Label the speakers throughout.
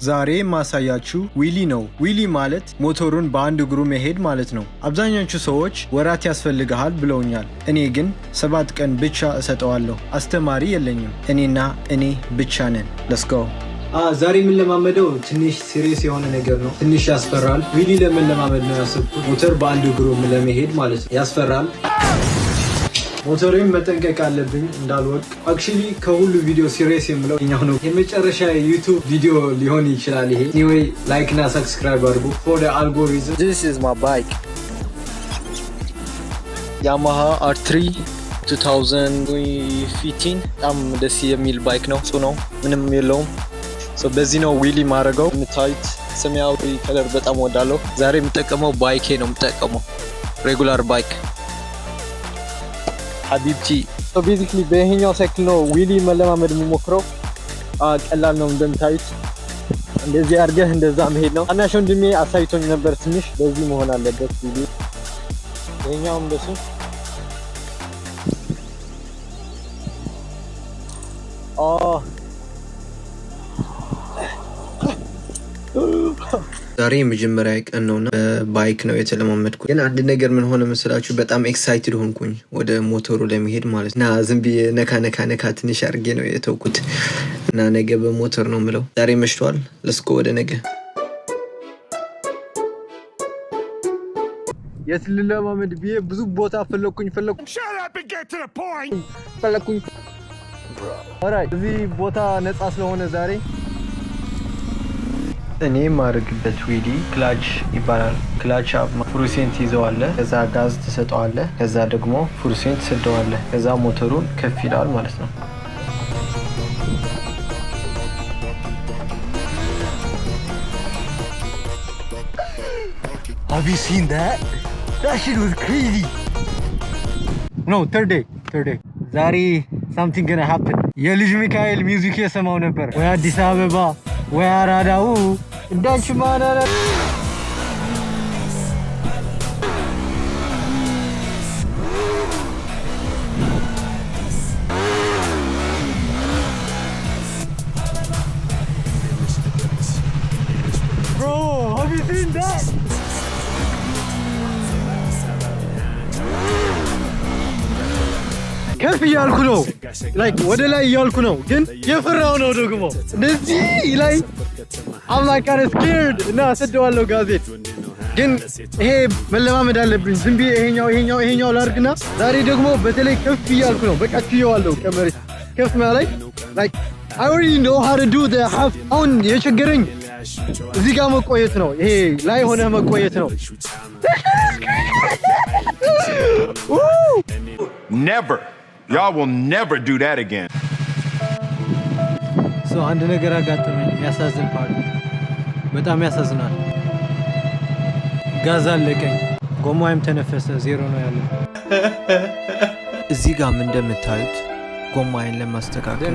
Speaker 1: ዛሬ ማሳያችሁ ዊሊ ነው። ዊሊ ማለት ሞተሩን በአንድ እግሩ መሄድ ማለት ነው። አብዛኞቹ ሰዎች ወራት ያስፈልግሃል ብለውኛል። እኔ ግን 7 ቀን ብቻ እሰጠዋለሁ። አስተማሪ የለኝም። እኔና እኔ ብቻ ነን። ሌትስ ጎ። ዛሬ የምንለማመደው ትንሽ ሲሪየስ የሆነ ነገር ነው። ትንሽ ያስፈራል። ዊሊ ለመለማመድ ነው ያሰብኩት። ሞተር በአንድ እግሩ ለመሄድ ማለት ነው። ያስፈራል። ሞተሬም መጠንቀቅ አለብኝ እንዳልወድቅ። አክቹሊ ከሁሉ ቪዲዮ ሲሪየስ የምለው እኛው ነው። የመጨረሻ ዩቲዩብ ቪዲዮ ሊሆን ይችላል ይሄ። ኤኒዌይ ላይክ እና ሰብስክራይብ አድርጉ for the algorithm.
Speaker 2: This is my bike. Yamaha R3 2015 በጣም ደስ የሚል ባይክ ነው። እሱ ነው ምንም የለውም። በዚህ ነው ዊሊ ማድረገው። የምታዩት ሰማያዊ ከለር በጣም ወዳለው። ዛሬ የምጠቀመው ባይኬ ነው የምጠቀመው ሬጉላር ባይክ ሀቢብቲ። ቤዚክሊ በይሄኛው ሳይክል ነው ዊሊ መለማመድ የምሞክረው። ቀላል ነው እንደምታዩት። እንደዚህ አድርገህ እንደዛ መሄድ ነው። አናሽ ወንድሜ አሳይቶኝ ነበር ትንሽ በዚህ መሆን አለበት ዊሊ። ይሄኛው እንደሱ
Speaker 1: ዛሬ የመጀመሪያ ቀን ነውና ባይክ ነው የተለማመድኩት። ግን አንድ ነገር ምን ሆነ መስላችሁ? በጣም ኤክሳይትድ ሆንኩኝ ወደ ሞተሩ ለመሄድ ማለት ነው። እና ዝም ብዬ ነካ ትንሽ አድርጌ ነው የተውኩት። እና ነገ በሞተር ነው ምለው። ዛሬ መሽቷል። ለስኮ ወደ ነገ
Speaker 2: የት ልለማመድ ብዬ ብዙ ቦታ ፈለኩኝ። እዚህ ቦታ ነፃ ስለሆነ ዛሬ
Speaker 1: እኔ ማድረግበት ዊሊ ክላች ይባላል። ክላች ፍሩሴንት ይዘዋለህ፣ ከዛ ጋዝ ትሰጠዋለህ፣ ከዛ ደግሞ ፍሩሴንት ትሰደዋለህ፣ ከዛ ሞተሩን ከፍ ይላል ማለት ነው።
Speaker 2: Have you seen that? That shit was crazy. No, third day. ዛሬ something gonna happen. የልጅ ሚካኤል ሚውዚክ የሰማው ነበር። ወይ አዲስ አበባ ወይ አራዳው እንዳንቺ ማናለ Bro, have you seen that? ከፍ እያልኩ ነው፣ ላይክ ወደ ላይ እያልኩ ነው፣ ግን የፈራው ነው ደግሞ እንደዚህ ላይ I'm like kind of scared እና ሰደዋለሁ ጋዜት። ግን ይሄ መለማመድ አለብኝ። ዝም ብዬ ይሄኛው ላድርግና ዛሬ ደግሞ በተለይ ከፍ እያልኩ ነው። በቃ ትየዋለሁ ከመሬት ከፍ ማለት like I already know how to do the half. አሁን የቸገረኝ እዚህ ጋር መቆየት ነው። ይሄ ላይ ሆነ መቆየት ነው።
Speaker 3: Never. Y'all will never do that again.
Speaker 2: So አንድ ነገር አጋጠመኝ። ያሳዝን ፓርት በጣም ያሳዝናል። ጋዝ አለቀኝ። ጎማዬም ተነፈሰ። ዜሮ ነው ያለው።
Speaker 1: እዚህ ጋርም እንደምታዩት ጎማዬን ለማስተካከል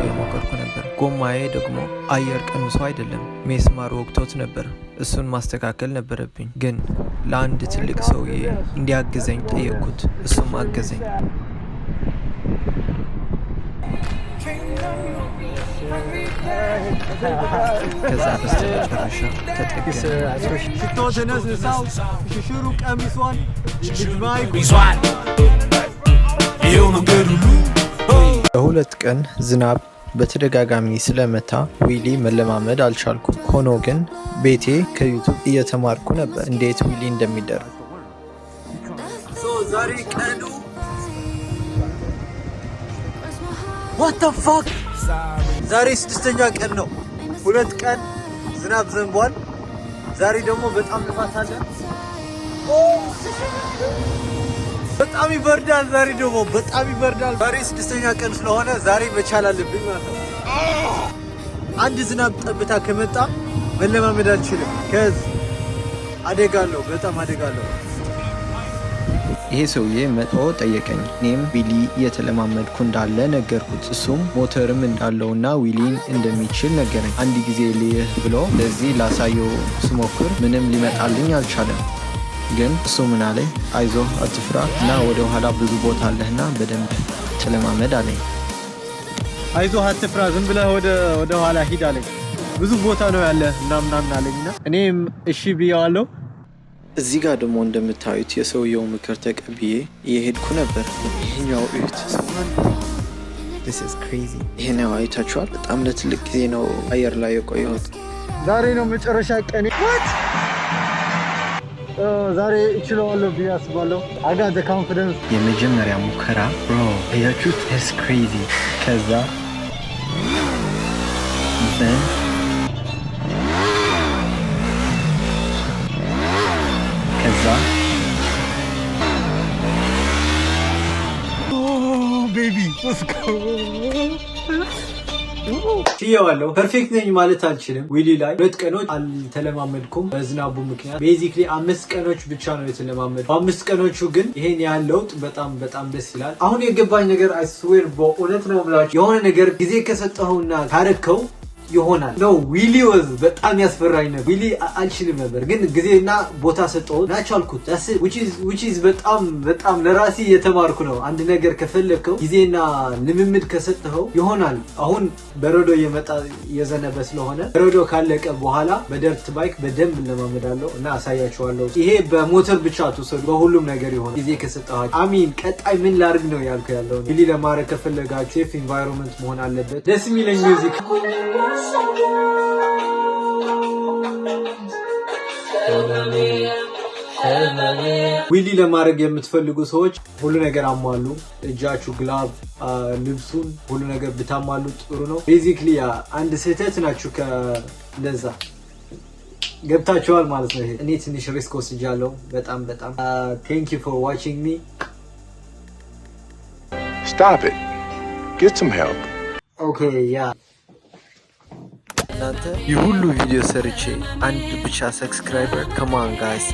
Speaker 1: የሞከርኩ ነበር። ጎማዬ ደግሞ አየር ቀንሶ አይደለም ሜስማር ወቅቶት ነበር። እሱን ማስተካከል ነበረብኝ። ግን ለአንድ ትልቅ ሰውዬ እንዲያግዘኝ ጠየቅኩት። እሱም አገዘኝ። ከዛ በስተመጨረሻ በሁለት ቀን ዝናብ በተደጋጋሚ ስለመታ ዊሊ መለማመድ አልቻልኩም። ሆኖ ግን ቤቴ ከዩቱብ እየተማርኩ ነበር እንዴት ዊሊ እንደሚደረግ።
Speaker 2: ዛሬ ቀኑ what the fuck ዛሬ 6ኛ ቀን ነው። 2 ቀን ዝናብ ዘንቧል። ዛሬ ደግሞ በጣም ንፋስ አለ። በጣም ይበርዳል። ዛሬ ደግሞ በጣም ይበርዳል። ዛሬ 6ኛ ቀን ስለሆነ ዛሬ መቻል አለብኝ ማለት ነው። አንድ ዝናብ ጠብታ ከመጣ መለማመድ አልችልም። ከዚህ አደጋለሁ፣ በጣም አደጋለሁ።
Speaker 1: ይሄ ሰውዬ መጥቶ ጠየቀኝ። እኔም ዊሊ እየተለማመድኩ እንዳለ ነገርኩት። እሱም ሞተርም እንዳለውና ዊሊን እንደሚችል ነገረኝ። አንድ ጊዜ ልይህ ብሎ ለዚህ ላሳየው ስሞክር ምንም ሊመጣልኝ አልቻለም። ግን እሱ ምን አለኝ? አይዞህ አትፍራ እና ወደ ኋላ ብዙ ቦታ አለህና በደንብ ተለማመድ አለኝ።
Speaker 2: አይዞህ አትፍራ ዝም ብለህ ወደ ኋላ ሂድ አለኝ። ብዙ ቦታ ነው ያለ ምናምን አለኝና እኔም እሺ ብዬዋለሁ።
Speaker 1: እዚህ ጋር ደግሞ እንደምታዩት የሰውየው ምክር ተቀብዬ እየሄድኩ ነበር። ይሄኛው እዩት።
Speaker 4: This is crazy.
Speaker 1: ይሄኛው አይታችኋል? በጣም ለትልቅ ጊዜ ነው አየር ላይ የቆየሁት።
Speaker 2: ዛሬ ነው መጨረሻ ቀኔ። ዛሬ እችለዋለሁ ብዬ አስባለሁ። I got the confidence.
Speaker 1: የመጀመሪያ ሙከራ ብሮ አያችሁት? It's crazy. ከዛ
Speaker 2: baby, let's go.
Speaker 1: ችየዋለሁ። ፐርፌክት ነኝ ማለት አልችልም። ዊሊ ላይ 2 ቀኖች አልተለማመድኩም በዝናቡ ምክንያት። ቤዚክሊ 5 ቀኖች ብቻ ነው የተለማመድ። በ5 ቀኖቹ ግን ይሄን ያህል ለውጥ በጣም ደስ ይላል። አሁን የገባኝ ነገር አይ ስዌር በእውነት ነው የምላችሁ የሆነ ነገር ጊዜ ከሰጠኸውና ካረከው ይሆናል ነው። ዊሊ ወዝ በጣም ያስፈራኝ ነበር። ዊሊ አልችልም ነበር ግን ጊዜና ቦታ ሰጠው ናቻልኩት። which is በጣም ለራሴ የተማርኩ ነው። አንድ ነገር ከፈለከው ጊዜና ልምምድ ከሰጠኸው ይሆናል። አሁን በረዶ እየዘነበ ስለሆነ በረዶ ካለቀ በኋላ በደርት ባይክ በደንብ ለማመዳለሁ እና አሳያችኋለሁ። ይሄ በሞተር ብቻ ተወሰዱ በሁሉም ነገር ይሆናል ጊዜ ከሰጠሃችሁ። አሚን ቀጣይ ምን ላድርግ ነው ያልኩ ያለው። ዊሊ ለማድረግ ከፈለጋችሁ ሴፍ ኢንቫይሮንመንት መሆን አለበት። ደስ የሚለኝ ሚውዚክ ዊሊ ለማድረግ የምትፈልጉ ሰዎች ሁሉ ነገር አሟሉ። እጃችሁ፣ ግላቭ፣ ልብሱን ሁሉ ነገር ብታሟሉ ጥሩ ነው። ቤዚክሊ አንድ ስህተት ናችሁ ከለዛ ገብታችኋል ማለት ነው። እኔ ትንሽ ሪስክ ወስጃለሁ በጣም thank you for watching me.
Speaker 3: Stop it. Get some help.
Speaker 1: Okay, yeah. እናንተ የሁሉ ቪዲዮ ሰርቼ አንድ ብቻ ሰብስክራይበር come on guys.